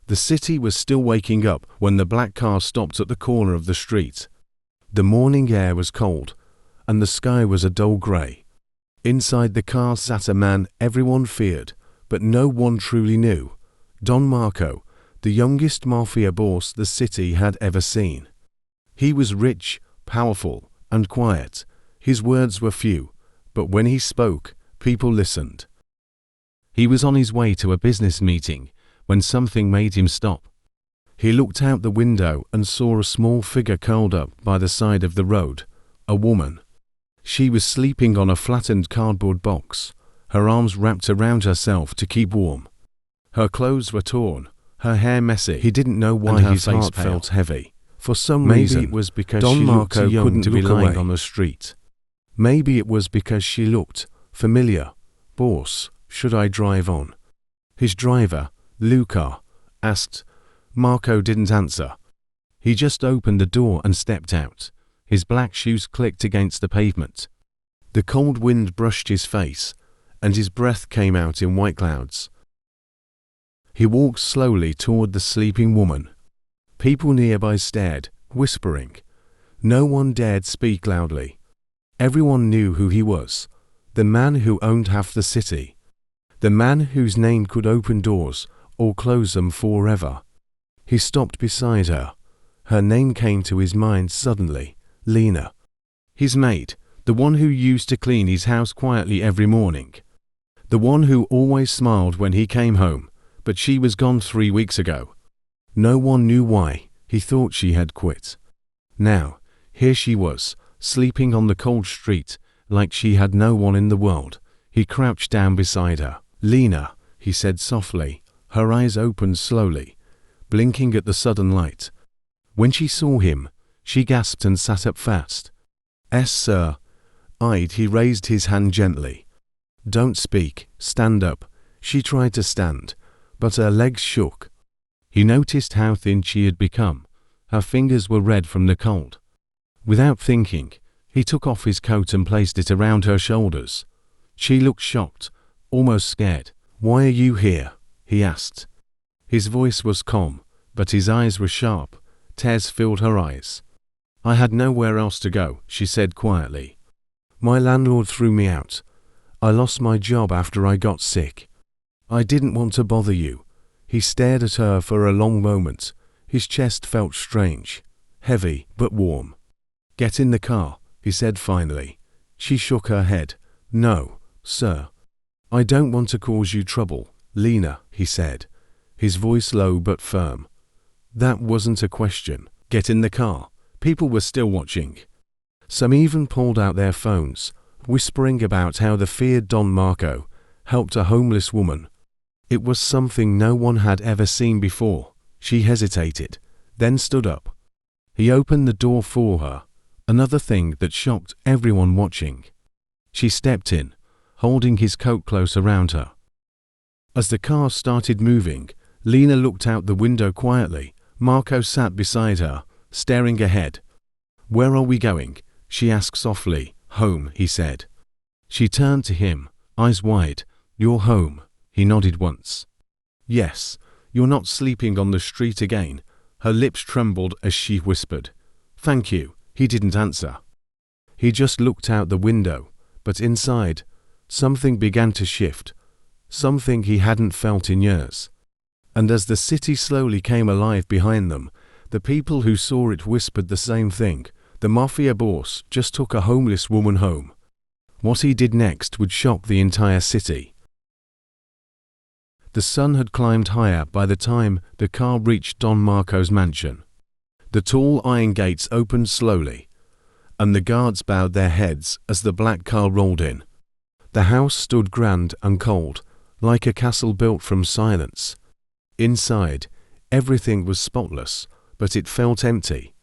The city was still waking up when the black car stopped at the corner of the street. The morning air was cold, and the sky was a dull grey. Inside the car sat a man everyone feared, but no one truly knew. Don Marco, the youngest mafia boss the city had ever seen. He was rich, powerful, and quiet. His words were few, but when he spoke, people listened. He was on his way to a business meeting when something made him stop. He looked out the window and saw a small figure curled up by the side of the road, a woman. She was sleeping on a flattened cardboard box, her arms wrapped around herself to keep warm. Her clothes were torn, her hair messy. He didn't know why his heart felt heavy. For some reason, maybe it was because Don Marco couldn't look away on the street. Maybe it was because she looked familiar. Boss, should I drive on? His driver, Luca, asked. Marco didn't answer. He just opened the door and stepped out. His black shoes clicked against the pavement. The cold wind brushed his face, and his breath came out in white clouds. He walked slowly toward the sleeping woman. People nearby stared, whispering. No one dared speak loudly. Everyone knew who he was, the man who owned half the city, the man whose name could open doors or close them forever. He stopped beside her. Her name came to his mind suddenly. Lena. His maid, the one who used to clean his house quietly every morning. The one who always smiled when he came home, but she was gone 3 weeks ago. No one knew why. He thought she had quit. Now, here she was, sleeping on the cold street, like she had no one in the world. He crouched down beside her. Lena, he said softly, her eyes opened slowly, blinking at the sudden light. When she saw him, she gasped and sat up fast. "Yes, sir." He raised his hand gently. "Don't speak, stand up." She tried to stand, but her legs shook. He noticed how thin she had become. Her fingers were red from the cold. Without thinking, he took off his coat and placed it around her shoulders. She looked shocked, almost scared. "Why are you here?" he asked. His voice was calm, but his eyes were sharp. Tears filled her eyes. "I had nowhere else to go," she said quietly. "My landlord threw me out. I lost my job after I got sick. I didn't want to bother you." He stared at her for a long moment. His chest felt strange, heavy but warm. "Get in the car," he said finally. She shook her head. "No, sir. I don't want to cause you trouble, Lena," he said, his voice low but firm. That wasn't a question. Get in the car. People were still watching. Some even pulled out their phones, whispering about how the feared Don Marco helped a homeless woman. It was something no one had ever seen before. She hesitated, then stood up. He opened the door for her, another thing that shocked everyone watching. She stepped in, holding his coat close around her. As the car started moving, Lena looked out the window quietly. Marco sat beside her, staring ahead. "Where are we going?" she asked softly. "Home," he said. She turned to him, eyes wide. "You're home." He nodded once. "Yes, you're not sleeping on the street again." Her lips trembled as she whispered, "Thank you." He didn't answer. He just looked out the window, but inside, something began to shift, something he hadn't felt in years. And as the city slowly came alive behind them, the people who saw it whispered the same thing. The Mafia Boss just took a homeless woman home. What he did next would shock the entire city. The sun had climbed higher by the time the car reached Don Marco's mansion. The tall iron gates opened slowly, and the guards bowed their heads as the black car rolled in. The house stood grand and cold, like a castle built from silence. Inside, everything was spotless, but it felt empty.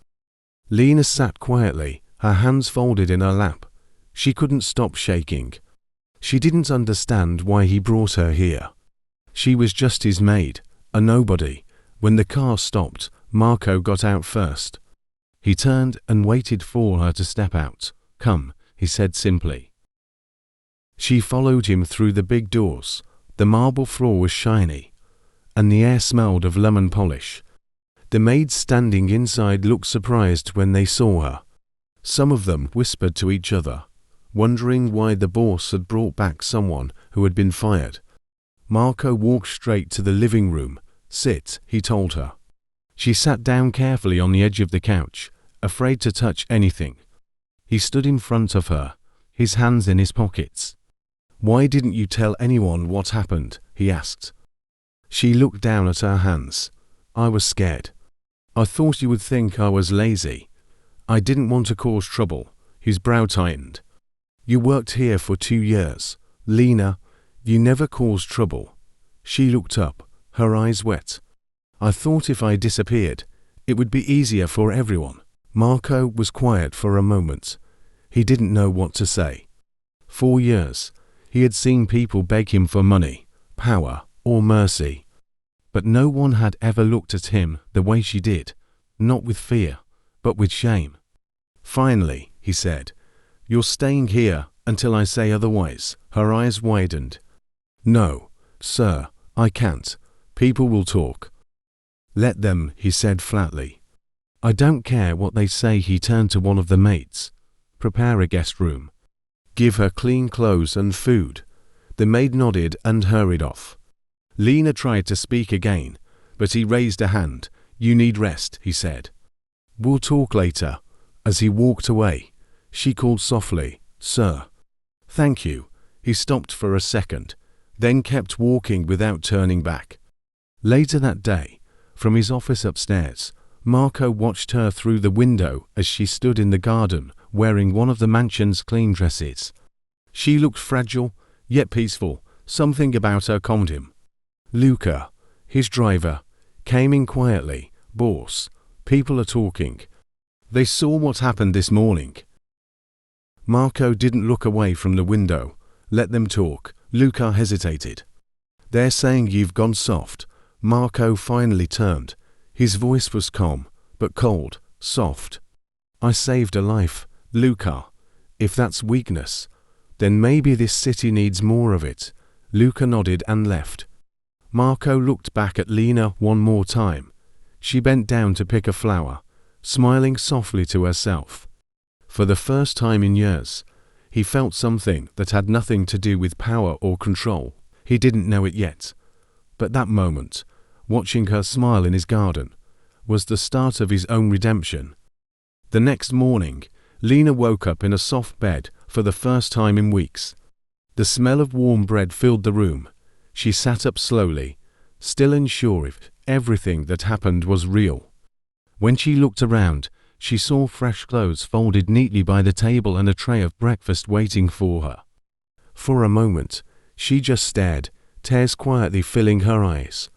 Lena sat quietly, her hands folded in her lap. She couldn't stop shaking. She didn't understand why he brought her here. She was just his maid, a nobody. When the car stopped, Marco got out first. He turned and waited for her to step out. "Come," he said simply. She followed him through the big doors. The marble floor was shiny, and the air smelled of lemon polish. The maids standing inside looked surprised when they saw her. Some of them whispered to each other, wondering why the boss had brought back someone who had been fired. Marco walked straight to the living room. "Sit," he told her. She sat down carefully on the edge of the couch, afraid to touch anything. He stood in front of her, his hands in his pockets. "Why didn't you tell anyone what happened?" he asked. She looked down at her hands. "I was scared. I thought you would think I was lazy. I didn't want to cause trouble." His brow tightened. "You worked here for 2 years. Lena, you never caused trouble." She looked up, her eyes wet. "I thought if I disappeared, it would be easier for everyone." Marco was quiet for a moment. He didn't know what to say. 4 years, he had seen people beg him for money, power, or mercy. But no one had ever looked at him the way she did, not with fear, but with shame. "Finally," he said, "you're staying here until I say otherwise." Her eyes widened. "No, sir, I can't. People will talk." "Let them," he said flatly. "I don't care what they say." He turned to one of the maids. "Prepare a guest room. Give her clean clothes and food." The maid nodded and hurried off. Lena tried to speak again, but he raised a hand. "You need rest," he said. "We'll talk later." As he walked away, she called softly, "Sir." "Thank you." He stopped for a second, then kept walking without turning back. Later that day, from his office upstairs, Marco watched her through the window as she stood in the garden wearing one of the mansion's clean dresses. She looked fragile, yet peaceful. Something about her calmed him. Luca, his driver, came in quietly. "Boss, people are talking. They saw what happened this morning." Marco didn't look away from the window. "Let them talk." Luca hesitated. "They're saying you've gone soft." Marco finally turned. His voice was calm, but cold, soft. "I saved a life, Luca. If that's weakness, then maybe this city needs more of it." Luca nodded and left. Marco looked back at Lena one more time. She bent down to pick a flower, smiling softly to herself. For the first time in years, he felt something that had nothing to do with power or control. He didn't know it yet. But that moment, watching her smile in his garden, was the start of his own redemption. The next morning, Lena woke up in a soft bed for the first time in weeks. The smell of warm bread filled the room. She sat up slowly, still unsure if everything that happened was real. When she looked around, she saw fresh clothes folded neatly by the table and a tray of breakfast waiting for her. For a moment, she just stared, tears quietly filling her eyes.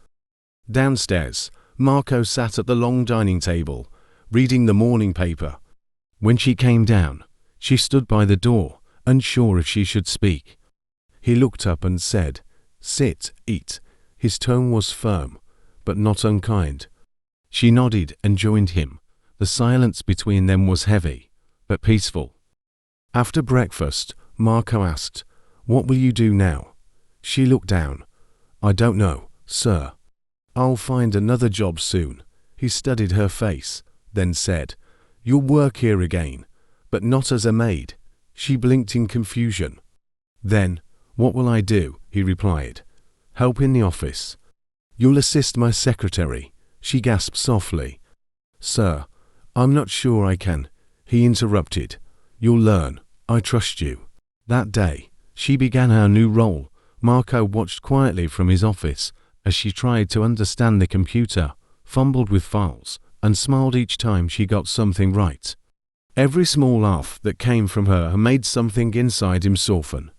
Downstairs, Marco sat at the long dining table, reading the morning paper. When she came down, she stood by the door, unsure if she should speak. He looked up and said, "Sit, eat." His tone was firm, but not unkind. She nodded and joined him. The silence between them was heavy, but peaceful. After breakfast, Marco asked, "What will you do now?" She looked down. "I don't know, sir. I'll find another job soon." He studied her face, then said, "You'll work here again, but not as a maid." She blinked in confusion. "Then, what will I do?" he replied. "Help in the office." "You'll assist my secretary," she gasped softly. "Sir, I'm not sure I can," he interrupted. "You'll learn. I trust you." That day, she began her new role. Marco watched quietly from his office as she tried to understand the computer, fumbled with files, and smiled each time she got something right. Every small laugh that came from her made something inside him soften.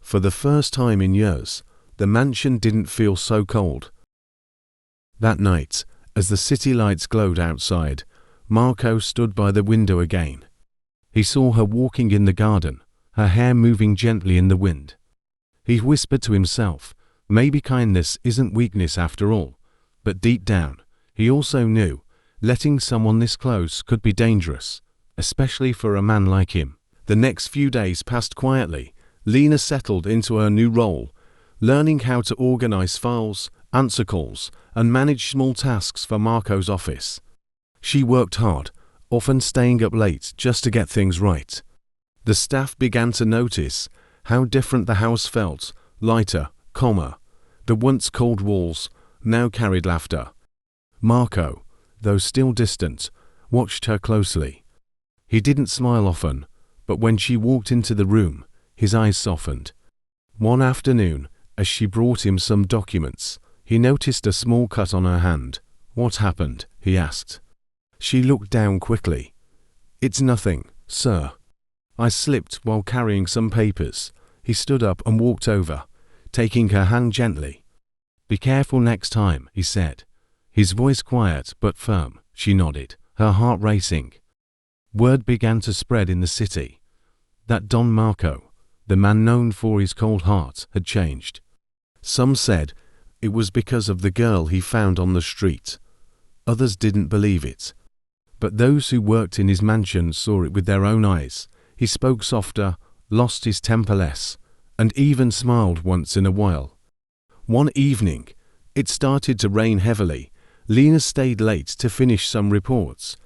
For the first time in years, the mansion didn't feel so cold. That night, as the city lights glowed outside, Marco stood by the window again. He saw her walking in the garden, her hair moving gently in the wind. He whispered to himself, maybe kindness isn't weakness after all. But deep down, he also knew, letting someone this close could be dangerous, especially for a man like him. The next few days passed quietly. Lena settled into her new role, learning how to organize files, answer calls, and manage small tasks for Marco's office. She worked hard, often staying up late just to get things right. The staff began to notice how different the house felt, lighter, calmer. The once cold walls now carried laughter. Marco, though still distant, watched her closely. He didn't smile often, but when she walked into the room, his eyes softened. One afternoon, as she brought him some documents, he noticed a small cut on her hand. "What happened?" he asked. She looked down quickly. "It's nothing, sir. I slipped while carrying some papers." He stood up and walked over, taking her hand gently. "Be careful next time," he said. His voice quiet but firm. She nodded, her heart racing. Word began to spread in the city that Don Marco, the man known for his cold heart, had changed. Some said it was because of the girl he found on the street. Others didn't believe it. But those who worked in his mansion saw it with their own eyes. He spoke softer, lost his temper less, and even smiled once in a while. One evening, it started to rain heavily. Lena stayed late to finish some reports.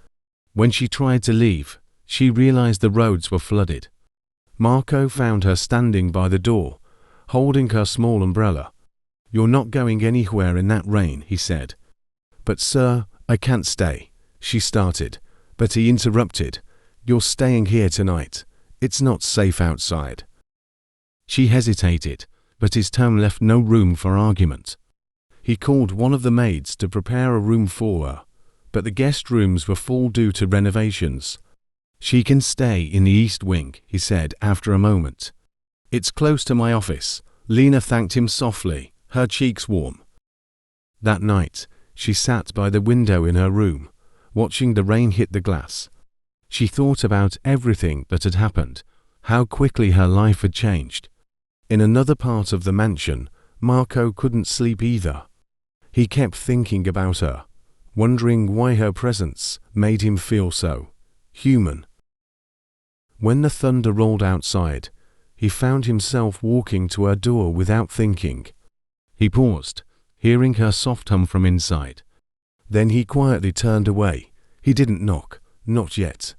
When she tried to leave, she realized the roads were flooded. Marco found her standing by the door, holding her small umbrella. "You're not going anywhere in that rain," he said. "But sir, I can't stay," she started, but he interrupted. "You're staying here tonight. It's not safe outside." She hesitated, but his tone left no room for argument. He called one of the maids to prepare a room for her, but the guest rooms were full due to renovations. "She can stay in the east wing," he said after a moment. "It's close to my office." Lena thanked him softly, her cheeks warm. That night, she sat by the window in her room, watching the rain hit the glass. She thought about everything that had happened, how quickly her life had changed. In another part of the mansion, Marco couldn't sleep either. He kept thinking about her, wondering why her presence made him feel so human. When the thunder rolled outside, he found himself walking to her door without thinking. He paused, hearing her soft hum from inside. Then he quietly turned away. He didn't knock, not yet.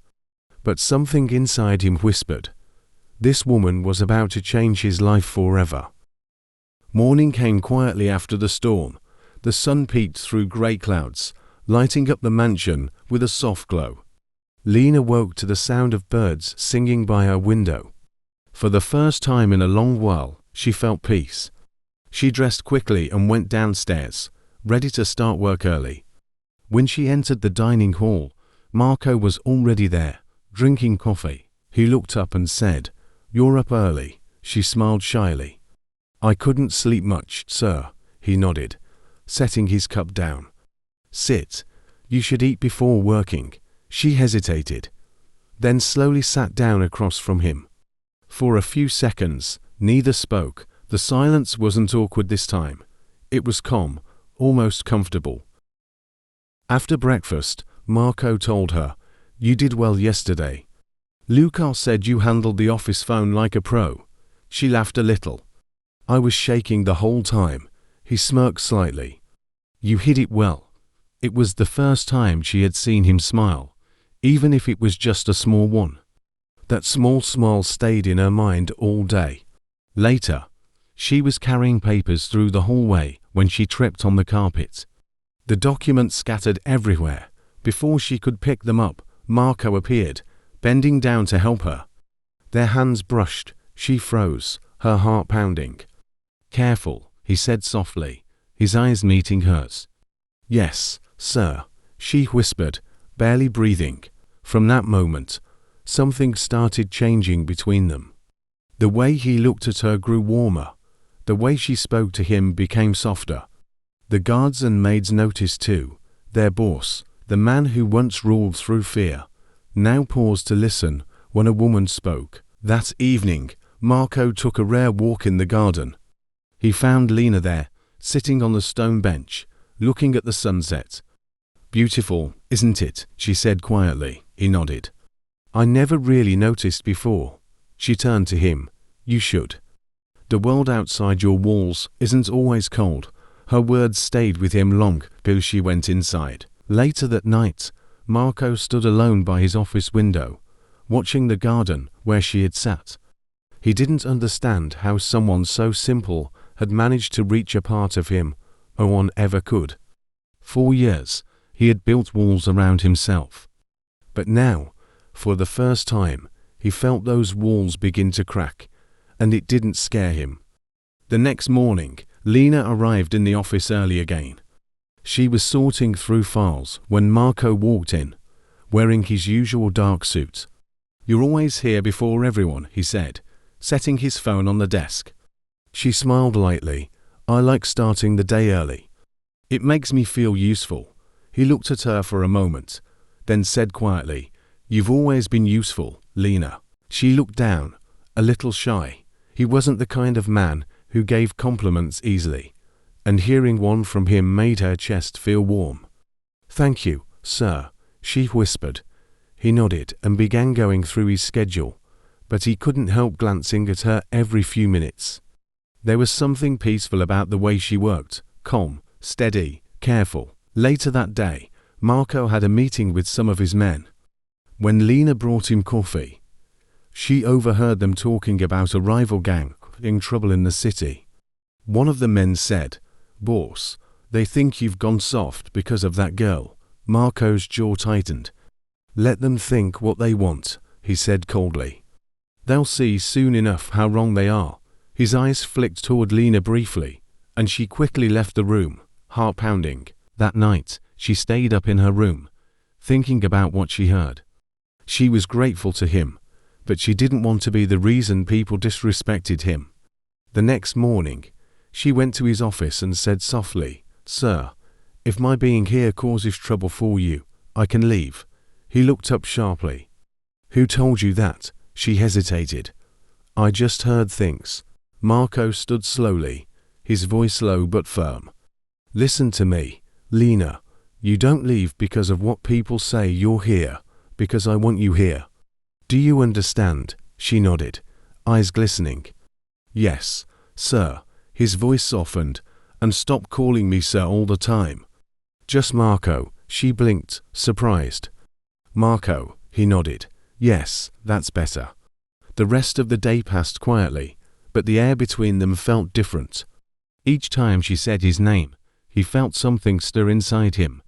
But something inside him whispered, this woman was about to change his life forever. Morning came quietly after the storm. The sun peeked through grey clouds, lighting up the mansion with a soft glow. Lena woke to the sound of birds singing by her window. For the first time in a long while, she felt peace. She dressed quickly and went downstairs, ready to start work early. When she entered the dining hall, Marco was already there, drinking coffee. He looked up and said, "You're up early." She smiled shyly. "I couldn't sleep much, sir," he nodded, setting his cup down. "Sit. You should eat before working." She hesitated, then slowly sat down across from him. For a few seconds, neither spoke. The silence wasn't awkward this time. It was calm, almost comfortable. After breakfast, Marco told her, "You did well yesterday. Lucas said you handled the office phone like a pro." She laughed a little. "I was shaking the whole time." He smirked slightly. "You hid it well." It was the first time she had seen him smile, even if it was just a small one. That small smile stayed in her mind all day. Later, she was carrying papers through the hallway when she tripped on the carpet. The documents scattered everywhere. Before she could pick them up, Marco appeared, bending down to help her. Their hands brushed. She froze, her heart pounding. "Careful," he said softly, his eyes meeting hers. "Yes, sir," she whispered, barely breathing. From that moment, something started changing between them. The way he looked at her grew warmer. The way she spoke to him became softer. The guards and maids noticed too. Their boss, the man who once ruled through fear, now paused to listen when a woman spoke. That evening, Marco took a rare walk in the garden. He found Lena there, sitting on the stone bench, looking at the sunset. "Beautiful, isn't it?" she said quietly. He nodded. "I never really noticed before." She turned to him. "You should." The world outside your walls isn't always cold. Her words stayed with him long till she went inside. Later that night, Marco stood alone by his office window, watching the garden where she had sat. He didn't understand how someone so simple had managed to reach a part of him no one ever could. For years, he had built walls around himself. But now, for the first time, he felt those walls begin to crack, and it didn't scare him. The next morning, Lena arrived in the office early again. She was sorting through files when Marco walked in, wearing his usual dark suit. "You're always here before everyone," he said, setting his phone on the desk. She smiled lightly. "I like starting the day early. It makes me feel useful." He looked at her for a moment, then said quietly, "You've always been useful, Lena." She looked down, a little shy. He wasn't the kind of man who gave compliments easily, and hearing one from him made her chest feel warm. "Thank you, sir," she whispered. He nodded and began going through his schedule, but he couldn't help glancing at her every few minutes. There was something peaceful about the way she worked, calm, steady, careful. Later that day, Marco had a meeting with some of his men. When Lena brought him coffee, she overheard them talking about a rival gang in trouble in the city. One of the men said, "Boss, they think you've gone soft because of that girl." Marco's jaw tightened. "Let them think what they want," he said coldly. "They'll see soon enough how wrong they are." His eyes flicked toward Lena briefly, and she quickly left the room, heart pounding. That night, she stayed up in her room, thinking about what she heard. She was grateful to him, but she didn't want to be the reason people disrespected him. The next morning, she went to his office and said softly, "Sir, if my being here causes trouble for you, I can leave." He looked up sharply. "Who told you that?" She hesitated. "I just heard things." Marco stood slowly, his voice low but firm. "Listen to me, Lena. You don't leave because of what people say. You're here because I want you here. Do you understand?" She nodded, eyes glistening. "Yes, sir." His voice softened. "And stop calling me sir all the time." "Just Marco." She blinked, surprised. "Marco," he nodded. "Yes, that's better." The rest of the day passed quietly, but the air between them felt different. Each time she said his name, he felt something stir inside him.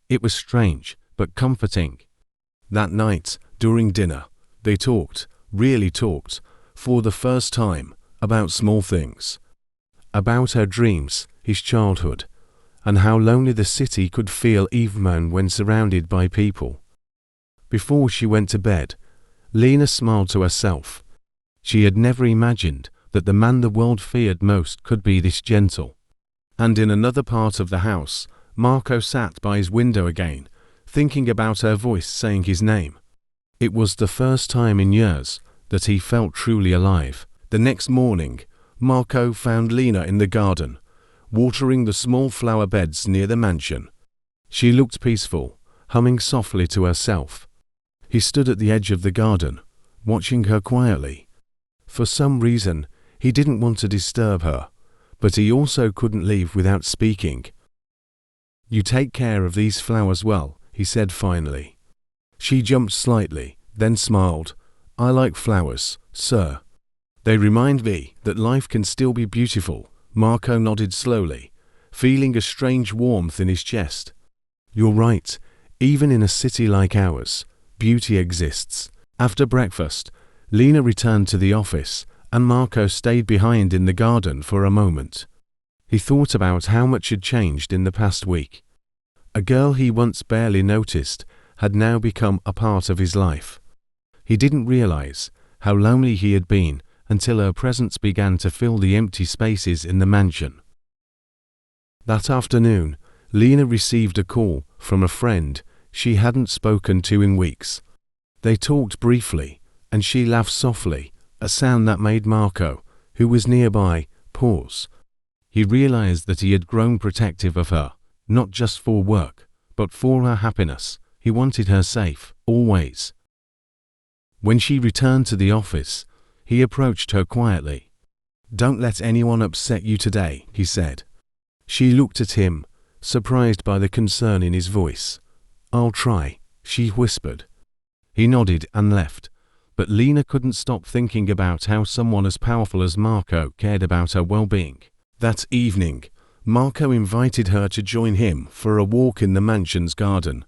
It was strange, but comforting. That night, during dinner, they talked, really talked, for the first time, about small things. About her dreams, his childhood, and how lonely the city could feel even when surrounded by people. Before she went to bed, Lena smiled to herself. She had never imagined that the man the world feared most could be this gentle. And in another part of the house, Marco sat by his window again, thinking about her voice saying his name. It was the first time in years that he felt truly alive. The next morning, Marco found Lena in the garden, watering the small flower beds near the mansion. She looked peaceful, humming softly to herself. He stood at the edge of the garden, watching her quietly. For some reason, he didn't want to disturb her, but he also couldn't leave without speaking. "You take care of these flowers well," he said finally. She jumped slightly, then smiled. "I like flowers, sir. They remind me that life can still be beautiful." Marco nodded slowly, feeling a strange warmth in his chest. "You're right. Even in a city like ours, beauty exists." After breakfast, Lena returned to the office, and Marco stayed behind in the garden for a moment. He thought about how much had changed in the past week. A girl he once barely noticed had now become a part of his life. He didn't realize how lonely he had been until her presence began to fill the empty spaces in the mansion. That afternoon, Lena received a call from a friend she hadn't spoken to in weeks. They talked briefly, and she laughed softly, a sound that made Marco, who was nearby, pause. He realized that he had grown protective of her, not just for work, but for her happiness. He wanted her safe, always. When she returned to the office, he approached her quietly. "Don't let anyone upset you today," he said. She looked at him, surprised by the concern in his voice. "I'll try," she whispered. He nodded and left, but Lena couldn't stop thinking about how someone as powerful as Marco cared about her well-being. That evening, Marco invited her to join him for a walk in the mansion's garden.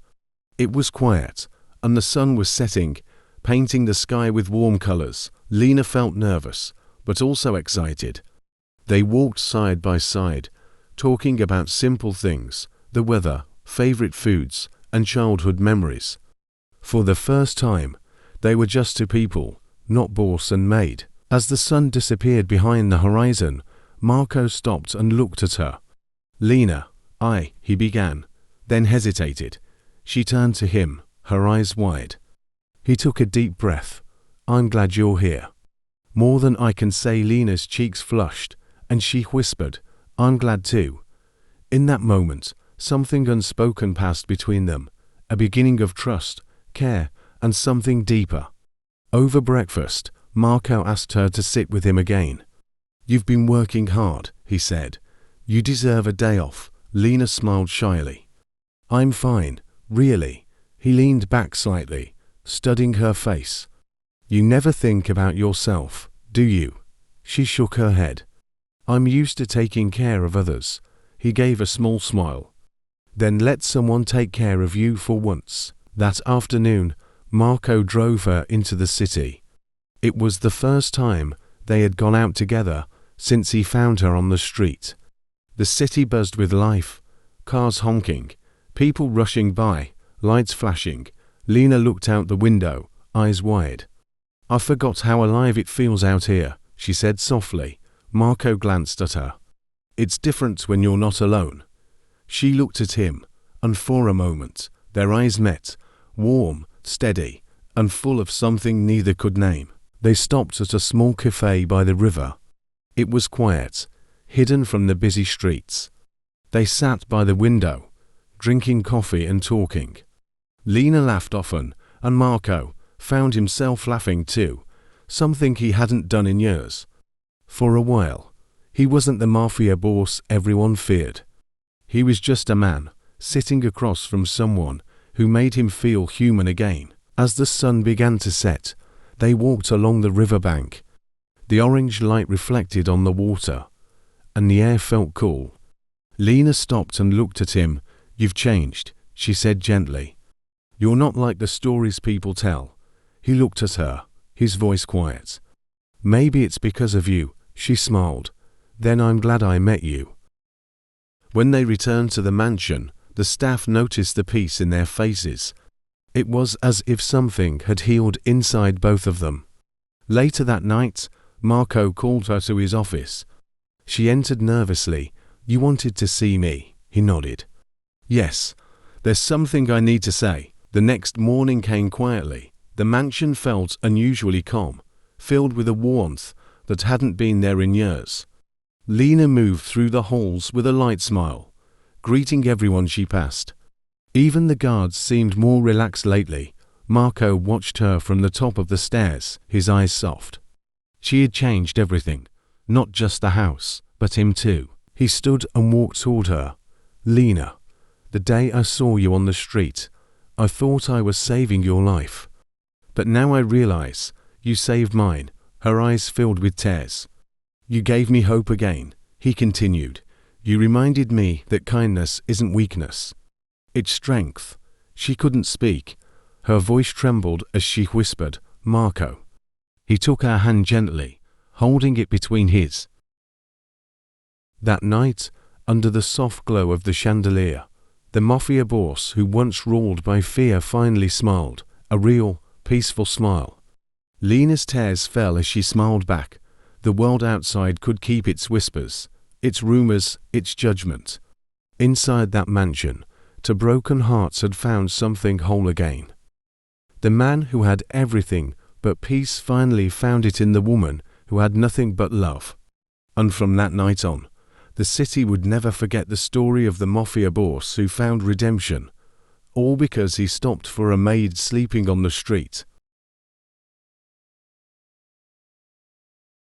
It was quiet, and the sun was setting, painting the sky with warm colors. Lena felt nervous, but also excited. They walked side by side, talking about simple things, the weather, favorite foods, and childhood memories. For the first time, they were just two people, not boss and maid. As the sun disappeared behind the horizon, Marco stopped and looked at her. "Lena, he began, then hesitated. She turned to him, her eyes wide. He took a deep breath. "I'm glad you're here." More than I can say, Lena's cheeks flushed, and she whispered, "I'm glad too." In that moment, something unspoken passed between them, a beginning of trust, care, and something deeper. Over breakfast, Marco asked her to sit with him again. "You've been working hard," he said. "You deserve a day off." Lena smiled shyly. "I'm fine, really." He leaned back slightly, studying her face. "You never think about yourself, do you?" She shook her head. "I'm used to taking care of others." He gave a small smile. "Then let someone take care of you for once." That afternoon, Marco drove her into the city. It was the first time they had gone out together since he found her on the street. The city buzzed with life, cars honking, people rushing by, lights flashing. Lena looked out the window, eyes wide. "I forgot how alive it feels out here," she said softly. Marco glanced at her. "It's different when you're not alone." She looked at him, and for a moment, their eyes met, warm, steady, and full of something neither could name. They stopped at a small cafe by the river. It was quiet, hidden from the busy streets. They sat by the window, drinking coffee and talking. Lena laughed often, and Marco found himself laughing too, something he hadn't done in years. For a while, he wasn't the mafia boss everyone feared. He was just a man, sitting across from someone who made him feel human again. As the sun began to set, they walked along the riverbank. The orange light reflected on the water, and the air felt cool. Lena stopped and looked at him. "You've changed," she said gently. "You're not like the stories people tell." He looked at her, his voice quiet. "Maybe it's because of you," she smiled. "Then I'm glad I met you." When they returned to the mansion, the staff noticed the peace in their faces. It was as if something had healed inside both of them. Later that night, Marco called her to his office. She entered nervously. "You wanted to see me?" He nodded. "Yes. There's something I need to say." The next morning came quietly. The mansion felt unusually calm, filled with a warmth that hadn't been there in years. Lena moved through the halls with a light smile, greeting everyone she passed. Even the guards seemed more relaxed lately. Marco watched her from the top of the stairs, his eyes soft. She had changed everything, not just the house, but him too. He stood and walked toward her. "Lena, the day I saw you on the street, I thought I was saving your life. But now I realize you saved mine." Her eyes filled with tears. "You gave me hope again," he continued. "You reminded me that kindness isn't weakness. It's strength." She couldn't speak. Her voice trembled as she whispered, "Marco." He took her hand gently, holding it between his. That night, under the soft glow of the chandelier, the mafia boss who once ruled by fear finally smiled, a real, peaceful smile. Lena's tears fell as she smiled back. The world outside could keep its whispers, its rumors, its judgment. Inside that mansion, two broken hearts had found something whole again. The man who had everything but peace finally found it in the woman who had nothing but love. And from that night on, the city would never forget the story of the mafia boss who found redemption, all because he stopped for a maid sleeping on the street.